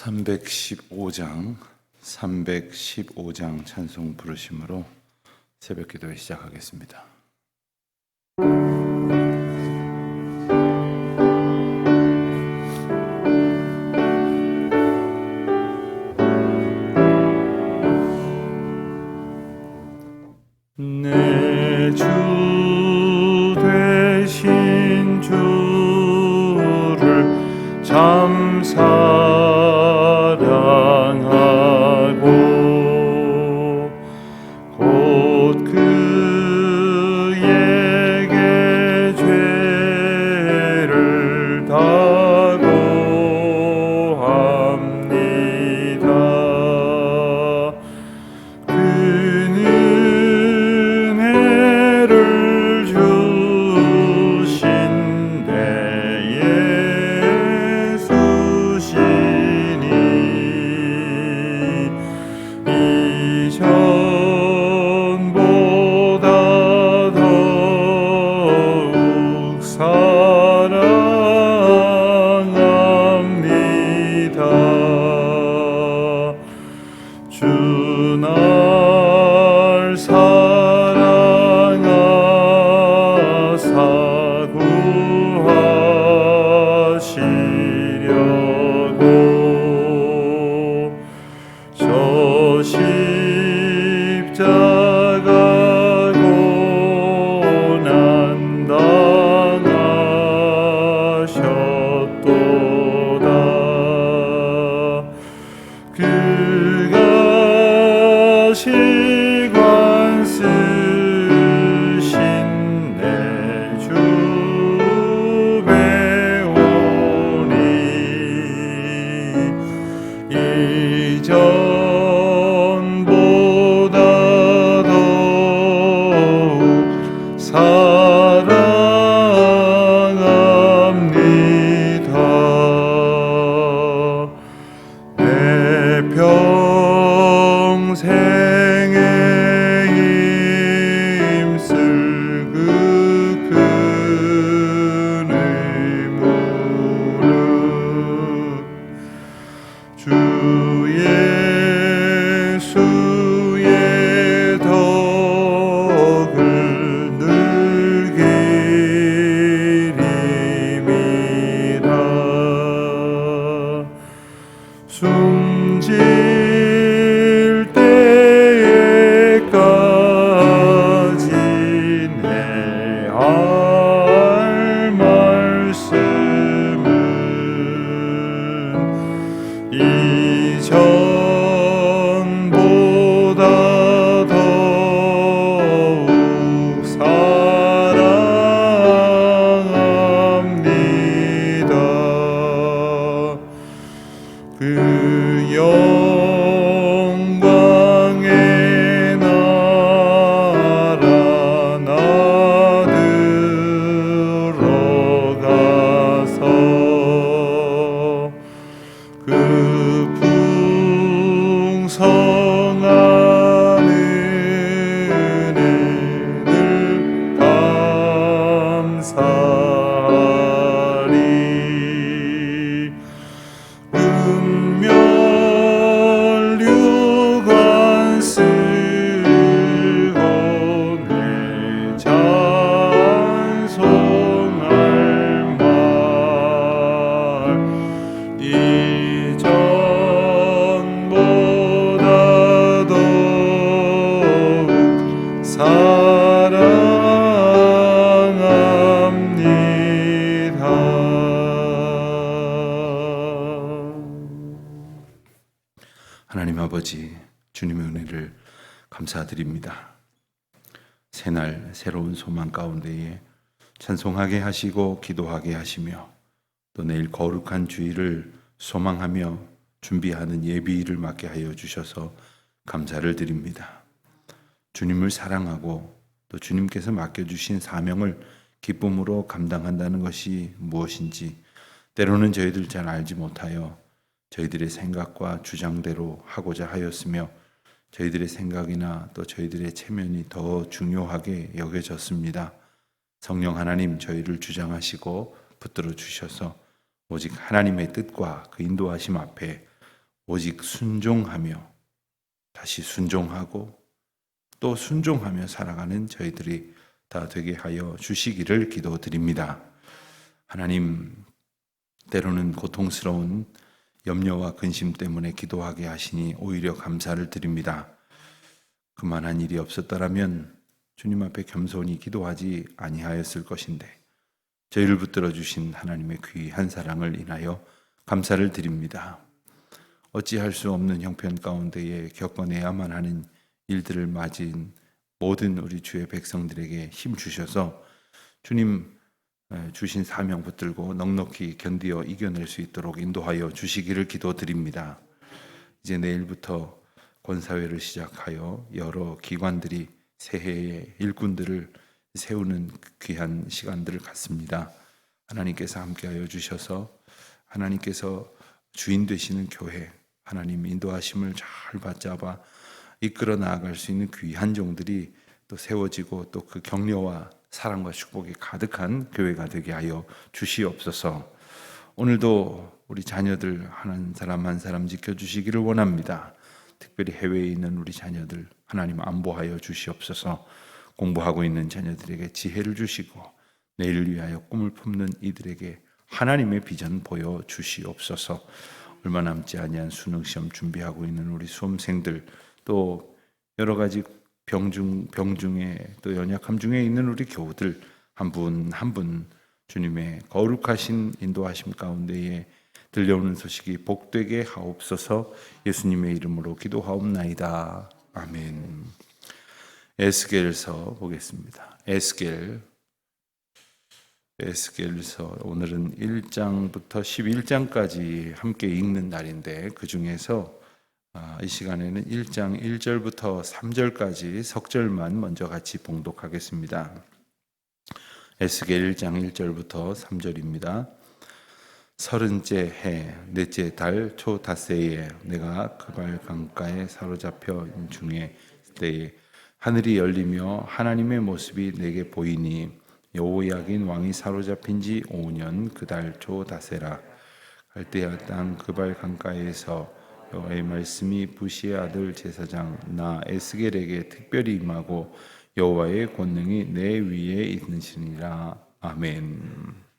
315장 찬송 부르심으로 새벽 기도를 시작하겠습니다. 내 주 되신 주를 참 사랑하고 곧 그에게 죄를 다고 합니다. 그는 은혜를 주신 내 예수시니 이전보다 더욱 사랑합니다. 주 날 사랑하사 구하시려고 저 십자가 고난 당하셨도다. 그가 시관 쓰신 내 주 배우니 이전보다 더욱 사랑합니다. 내 평생에 힘쓸 그 큰 의무는 주 예수의 덕을 늘기림이다. 숨질 때까지 내 할 말씀은 이전보다 더욱 사랑합니다. 그 영광의 나라 나 들어가서 그 풍성한 은혜를 감사하리. 은멸류관 쓰고 내 찬송할 말 이전보다 더욱 사랑합니다. 하나님 아버지, 주님의 은혜를 감사드립니다. 새날 새로운 소망 가운데에 찬송하게 하시고 기도하게 하시며 또 내일 거룩한 주일을 소망하며 준비하는 예비일을 맡게 하여 주셔서 감사를 드립니다. 주님을 사랑하고 또 주님께서 맡겨주신 사명을 기쁨으로 감당한다는 것이 무엇인지 때로는 저희들 잘 알지 못하여 저희들의 생각과 주장대로 하고자 하였으며 저희들의 생각이나 또 저희들의 체면이 더 중요하게 여겨졌습니다. 성령 하나님 저희를 주장하시고 붙들어 주셔서 오직 하나님의 뜻과 그 인도하심 앞에 오직 순종하며 다시 순종하고 또 순종하며 살아가는 저희들이 다 되게 하여 주시기를 기도드립니다. 하나님, 때로는 고통스러운 염려와 근심 때문에 기도하게 하시니 오히려 감사를 드립니다. 그만한 일이 없었더라면 주님 앞에 겸손히 기도하지 아니하였을 것인데 저희를 붙들어 주신 하나님의 귀한 사랑을 인하여 감사를 드립니다. 어찌할 수 없는 형편 가운데에 겪어내야만 하는 일들을 맞은 모든 우리 주의 백성들에게 힘 주셔서 주님 주신 사명 붙들고 넉넉히 견디어 이겨낼 수 있도록 인도하여 주시기를 기도드립니다. 이제 내일부터 권사회를 시작하여 여러 기관들이 새해의 일꾼들을 세우는 귀한 시간들을 갖습니다. 하나님께서 함께하여 주셔서 하나님께서 주인 되시는 교회, 하나님 인도하심을 잘 받잡아 이끌어 나아갈 수 있는 귀한 종들이 또 세워지고 또 그 격려와 사랑과 축복이 가득한 교회가 되게 하여 주시옵소서. 오늘도 우리 자녀들 한 사람 한 사람 지켜주시기를 원합니다. 특별히 해외에 있는 우리 자녀들 하나님 안보하여 주시옵소서. 공부하고 있는 자녀들에게 지혜를 주시고 내일을 위하여 꿈을 품는 이들에게 하나님의 비전 보여 주시옵소서. 얼마 남지 아니한 수능 시험 준비하고 있는 우리 수험생들 또 여러 가지 병중에 또 연약함 중에 있는 우리 교우들 한 분 한 분 주님의 거룩하신 인도하심 가운데에 들려오는 소식이 복되게 하옵소서. 예수님의 이름으로 기도하옵나이다. 아멘. 에스겔서 보겠습니다. 에스겔서 오늘은 1장부터 11장까지 함께 읽는 날인데 그 중에서 이 시간에는 1장 1절부터 3절까지 석절만 먼저 같이 봉독하겠습니다. 에스겔 1장 1절부터 3절입니다. 30째 해 넷째 달 초 닷새에 내가 그발 강가에 사로잡혀 있는 중에 때에 하늘이 열리며 하나님의 모습이 내게 보이니 여호야긴 왕이 사로잡힌 지 5년 그 달 초 닷새라. 갈대아 땅 그발 강가에서 여호와의 말씀이 부시의 아들 제사장 나 에스겔에게 특별히 임하고 여호와의 권능이 내 위에 있으시니라. 아멘.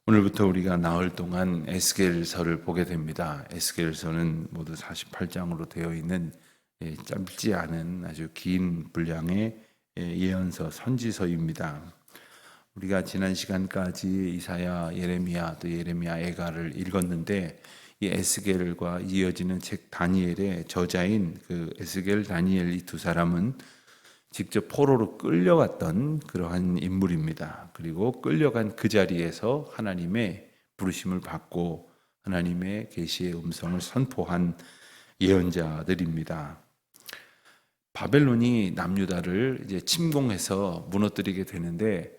오늘부터 우리가 나흘 동안 에스겔서를 보게 됩니다. 에스겔서는 모두 48장으로 되어 있는 짧지 않은 아주 긴 분량의 예언서, 선지서입니다. 우리가 지난 시간까지 이사야, 예레미야, 또 예레미야 애가를 읽었는데 이 에스겔과 이어지는 책 다니엘의 저자인 그 에스겔, 다니엘 이 두 사람은 직접 포로로 끌려갔던 그러한 인물입니다. 그리고 끌려간 그 자리에서 하나님의 부르심을 받고 하나님의 계시의 음성을 선포한 예언자들입니다. 바벨론이 남유다를 이제 침공해서 무너뜨리게 되는데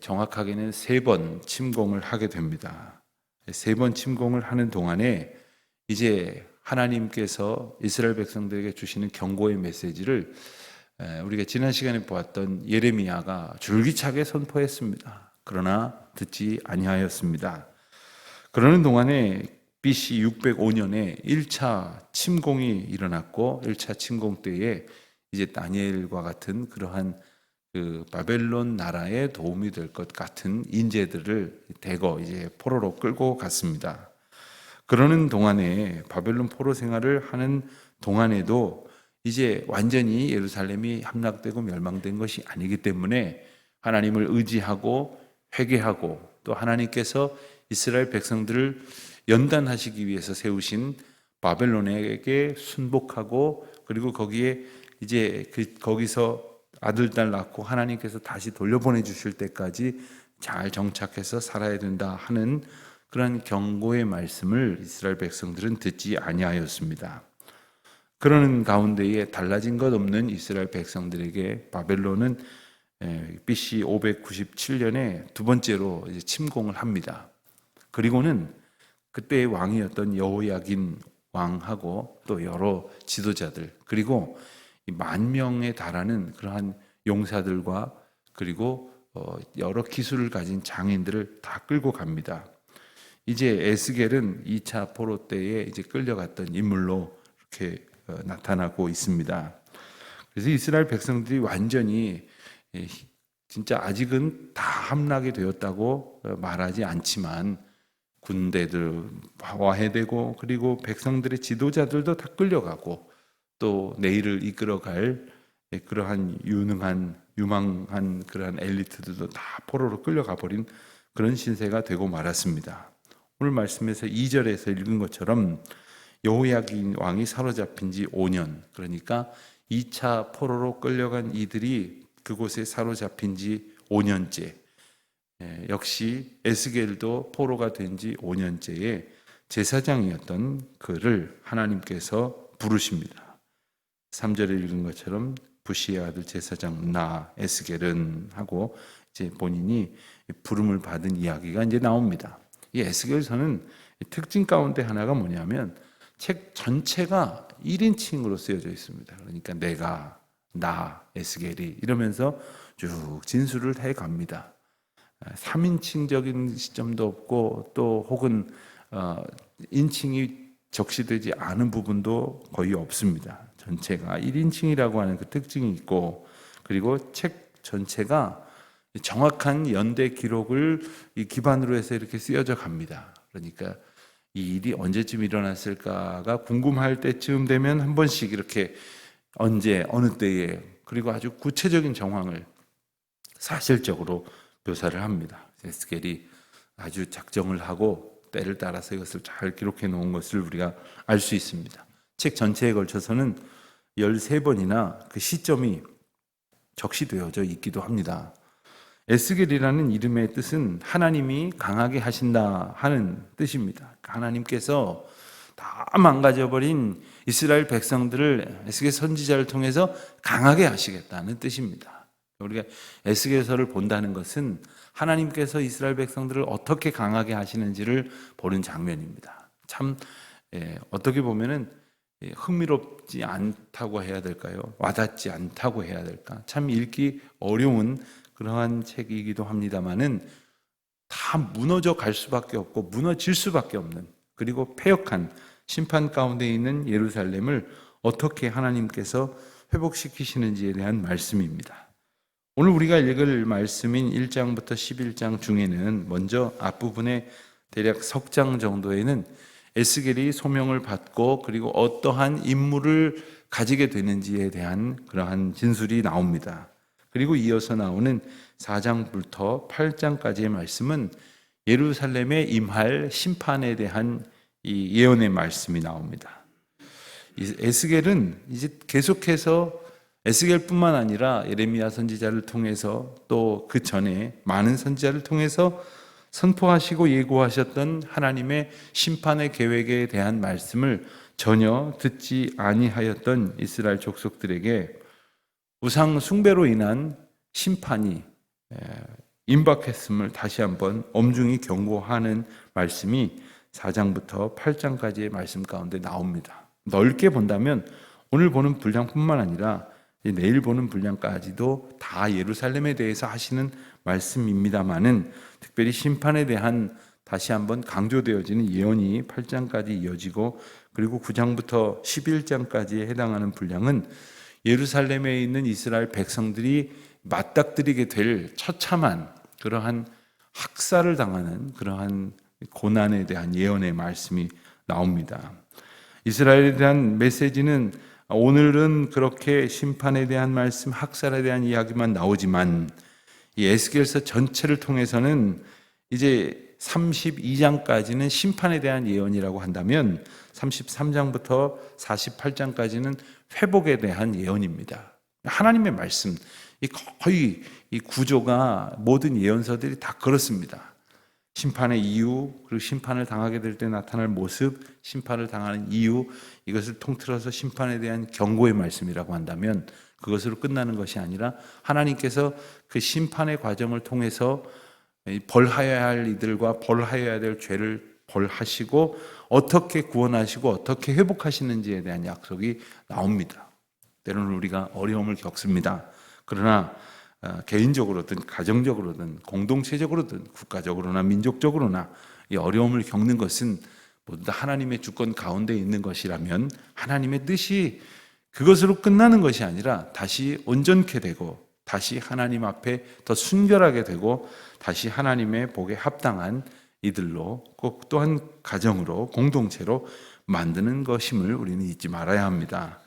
정확하게는 3번 침공을 하게 됩니다. 3번 침공을 하는 동안에 이제 하나님께서 이스라엘 백성들에게 주시는 경고의 메시지를 우리가 지난 시간에 보았던 예레미야가 줄기차게 선포했습니다. 그러나 듣지 아니하였습니다. 그러는 동안에 BC 605년에 1차 침공이 일어났고 1차 침공 때에 이제 다니엘과 같은 그러한 그 바벨론 나라에 도움이 될 것 같은 인재들을 대거 이제 포로로 끌고 갔습니다. 그러는 동안에 바벨론 포로 생활을 하는 동안에도 이제 완전히 예루살렘이 함락되고 멸망된 것이 아니기 때문에 하나님을 의지하고 회개하고 또 하나님께서 이스라엘 백성들을 연단하시기 위해서 세우신 바벨론에게 순복하고 그리고 거기에 이제 거기서 아들, 딸 낳고 하나님께서 다시 돌려보내 주실 때까지 잘 정착해서 살아야 된다 하는 그런 경고의 말씀을 이스라엘 백성들은 듣지 아니하였습니다. 그러는 가운데에 달라진 것 없는 이스라엘 백성들에게 바벨론은 BC 597년에 두 번째로 이제 침공을 합니다. 그리고는 그때의 왕이었던 여호야긴 왕하고 또 여러 지도자들 그리고 10,000명에 달하는 그러한 용사들과 그리고 여러 기술을 가진 장인들을 다 끌고 갑니다. 이제 에스겔은 2차 포로 때에 이제 끌려갔던 인물로 이렇게 나타나고 있습니다. 그래서 이스라엘 백성들이 완전히 진짜 아직은 다 함락이 되었다고 말하지 않지만 군대들 화해되고 그리고 백성들의 지도자들도 다 끌려가고 또 내일을 이끌어갈 그러한 유망한 그러한 엘리트들도 다 포로로 끌려가 버린 그런 신세가 되고 말았습니다. 오늘 말씀에서 2절에서 읽은 것처럼 여호야긴 왕이 사로잡힌 지 5년, 그러니까 2차 포로로 끌려간 이들이 그곳에 사로잡힌 지 5년째, 역시 에스겔도 포로가 된 지 5년째에 제사장이었던 그를 하나님께서 부르십니다. 3절에 읽은 것처럼 부시의 아들 제사장 나 에스겔은 하고 이제 본인이 부름을 받은 이야기가 이제 나옵니다. 이 에스겔서는 특징 가운데 하나가 뭐냐면 책 전체가 1인칭으로 쓰여져 있습니다. 그러니까 내가, 나, 에스겔이 이러면서 쭉 진술을 해 갑니다. 3인칭적인 시점도 없고 또 혹은 인칭이 적시되지 않은 부분도 거의 없습니다. 전체가 1인칭이라고 하는 그 특징이 있고 그리고 책 전체가 정확한 연대 기록을 기반으로 해서 이렇게 쓰여져 갑니다. 그러니까 이 일이 언제쯤 일어났을까가 궁금할 때쯤 되면 한 번씩 이렇게 언제 어느 때에 그리고 아주 구체적인 정황을 사실적으로 묘사를 합니다. 에스겔이 아주 작정을 하고 때를 따라서 이것을 잘 기록해 놓은 것을 우리가 알 수 있습니다. 책 전체에 걸쳐서는 13번이나 그 시점이 적시되어져 있기도 합니다. 에스겔이라는 이름의 뜻은 하나님이 강하게 하신다 하는 뜻입니다. 하나님께서 다 망가져버린 이스라엘 백성들을 에스겔 선지자를 통해서 강하게 하시겠다는 뜻입니다. 우리가 에스겔서를 본다는 것은 하나님께서 이스라엘 백성들을 어떻게 강하게 하시는지를 보는 장면입니다. 참 어떻게 보면은 흥미롭지 않다고 해야 될까요? 와닿지 않다고 해야 될까? 참 읽기 어려운 그러한 책이기도 합니다만은 다 무너져 갈 수밖에 없고 무너질 수밖에 없는 그리고 패역한 심판 가운데 있는 예루살렘을 어떻게 하나님께서 회복시키시는지에 대한 말씀입니다. 오늘 우리가 읽을 말씀인 1장부터 11장 중에는 먼저 앞부분에 대략 석 장 정도에는 에스겔이 소명을 받고 그리고 어떠한 임무를 가지게 되는지에 대한 그러한 진술이 나옵니다. 그리고 이어서 나오는 4장부터 8장까지의 말씀은 예루살렘에 임할 심판에 대한 이 예언의 말씀이 나옵니다. 에스겔은 이제 계속해서 에스겔뿐만 아니라 예레미야 선지자를 통해서 또 그 전에 많은 선지자를 통해서 선포하시고 예고하셨던 하나님의 심판의 계획에 대한 말씀을 전혀 듣지 아니하였던 이스라엘 족속들에게 우상 숭배로 인한 심판이 임박했음을 다시 한번 엄중히 경고하는 말씀이 4장부터 8장까지의 말씀 가운데 나옵니다. 넓게 본다면 오늘 보는 분량뿐만 아니라 내일 보는 분량까지도 다 예루살렘에 대해서 하시는 말씀입니다만은 특별히 심판에 대한 다시 한번 강조되어지는 예언이 8장까지 이어지고 그리고 9장부터 11장까지에 해당하는 분량은 예루살렘에 있는 이스라엘 백성들이 맞닥뜨리게 될 처참한 그러한 학살을 당하는 그러한 고난에 대한 예언의 말씀이 나옵니다. 이스라엘에 대한 메시지는 오늘은 그렇게 심판에 대한 말씀, 학살에 대한 이야기만 나오지만 이 에스겔서 전체를 통해서는 이제 32장까지는 심판에 대한 예언이라고 한다면 33장부터 48장까지는 회복에 대한 예언입니다. 하나님의 말씀, 거의 이 구조가 모든 예언서들이 다 그렇습니다. 심판의 이유, 그리고 심판을 당하게 될 때 나타날 모습, 심판을 당하는 이유, 이것을 통틀어서 심판에 대한 경고의 말씀이라고 한다면 그것으로 끝나는 것이 아니라 하나님께서 그 심판의 과정을 통해서 벌하여야 할 이들과 벌하여야 될 죄를 벌하시고 어떻게 구원하시고 어떻게 회복하시는지에 대한 약속이 나옵니다. 때로는 우리가 어려움을 겪습니다. 그러나 개인적으로든 가정적으로든 공동체적으로든 국가적으로나 민족적으로나 이 어려움을 겪는 것은 모두 다 하나님의 주권 가운데 있는 것이라면 하나님의 뜻이 그것으로 끝나는 것이 아니라 다시 온전케 되고 다시 하나님 앞에 더 순결하게 되고 다시 하나님의 복에 합당한 이들로 꼭 또한 가정으로 공동체로 만드는 것임을 우리는 잊지 말아야 합니다.